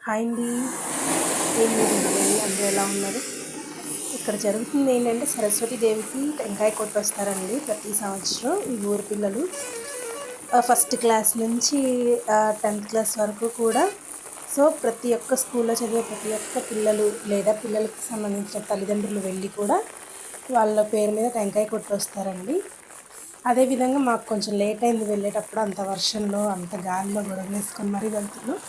Hi అండి, ఏం లేదండి, అందరూ ఎలా ఉన్నారు? ఇక్కడ జరుగుతుంది ఏంటంటే సరస్వతి దేవికి టెంకాయ కొట్టొస్తారండి ప్రతి సంవత్సరం ఈ ఊరు పిల్లలు. ఫస్ట్ క్లాస్ నుంచి 10th క్లాస్ వరకు కూడా. సో ప్రతి ఒక్క స్కూల్లో చదివే ప్రతి ఒక్క పిల్లలు లేదా పిల్లలకి సంబంధించిన తల్లిదండ్రులు వెళ్ళి కూడా వాళ్ళ పేరు మీద టెంకాయ కొట్టొస్తారండి. అదేవిధంగా మాకు కొంచెం లేట్ అయింది వెళ్ళేటప్పుడు, అంత వర్షంలో అంత గాలిలో గొడవ వేసుకొని మరీ వెళ్తున్నాం.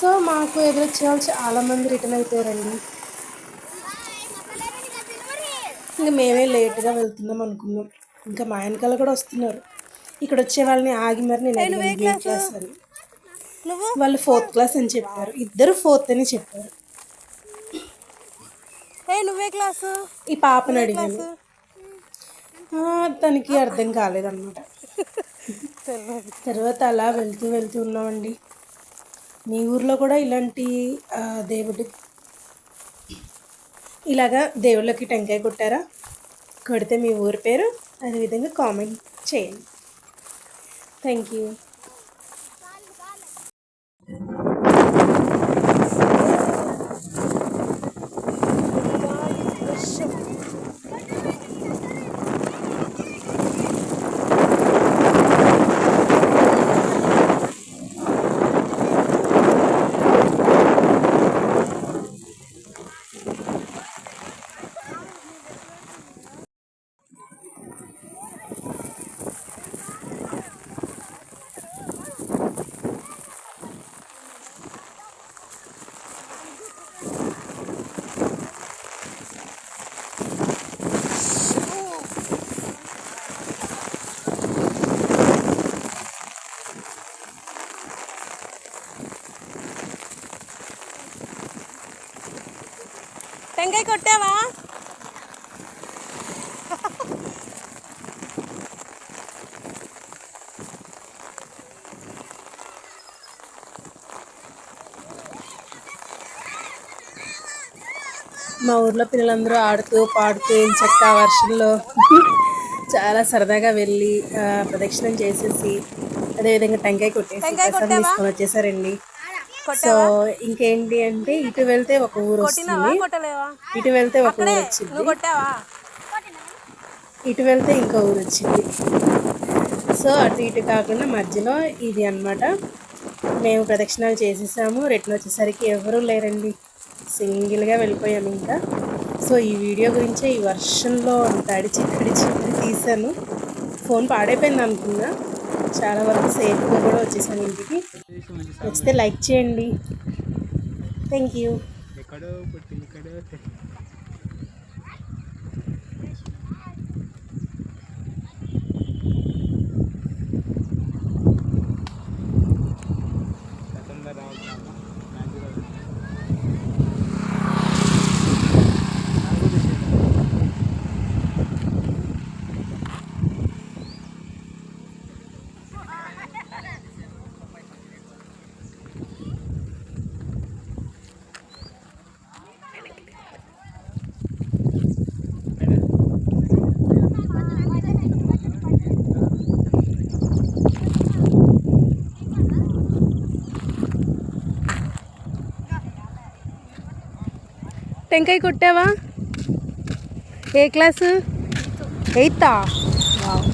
సో మాకు ఎదురొచ్చే వాళ్ళు చాలామంది రిటర్న్ అయిపోయారండి. ఇంకా మేమే లేట్గా వెళ్తున్నాం అనుకున్నాం. ఇంకా మా వెనకాల కూడా వస్తున్నారు. ఇక్కడ వచ్చే వాళ్ళని ఆగి మరి నేను అడిగాను ఏ క్లాస్ అని. వాళ్ళు 4th క్లాస్ అని చెప్పారు. ఇద్దరు 4th అని చెప్పారు. నువ్వే క్లాసు? ఈ పాపని అడిగాను, తనకి అర్థం కాలేదన్నమాట. తర్వాత అలా వెళ్తూ ఉన్నామండి. మీ ఊర్లో కూడా ఇలాంటి ఇలాగా దేవుళ్ళకి టెంకాయ కొట్టారా? కొడితే మీ ఊరి పేరు అదేవిధంగా కామెంట్ చేయండి. Thank you. టెంకాయ కొట్టావా? మా ఊర్లో పిల్లలందరూ ఆడుతూ పాడుతూ చక్కగా వర్షంలో చాలా సరదాగా వెళ్ళి ప్రదక్షిణం చేసేసి అదేవిధంగా టెంకాయ కొట్టేసి ప్రసాదం తీసుకొని వచ్చేసారండి. సో ఇంకేంటి అంటే ఇటు వెళ్తే ఒక ఊరు వస్తుంది, ఇటు వెళ్తే ఒక ఊరు వచ్చింది, ఇటు వెళ్తే ఇంకో ఊరు వచ్చింది. సో అటు ఇటు కాకుండా మధ్యలో ఇది అన్నమాట. మేము ప్రదక్షిణాలు చేసేసాము. రిటర్న్ వచ్చేసరికి ఎవరూ లేరండి, సింగిల్గా వెళ్ళిపోయాము ఇంకా. సో ఈ వీడియో గురించే ఈ వర్షంలో తడిచి తీసాను. ఫోన్ పాడైపోయింది అనుకున్నా. చాలా వరకు సేఫ్గా కూడా వచ్చేసాను ఇంటికి. నచ్చితే లైక్ చేయండి. Thank you. టెంకాయ కొట్టావా? ఏ క్లాసు? 8th. వావ్.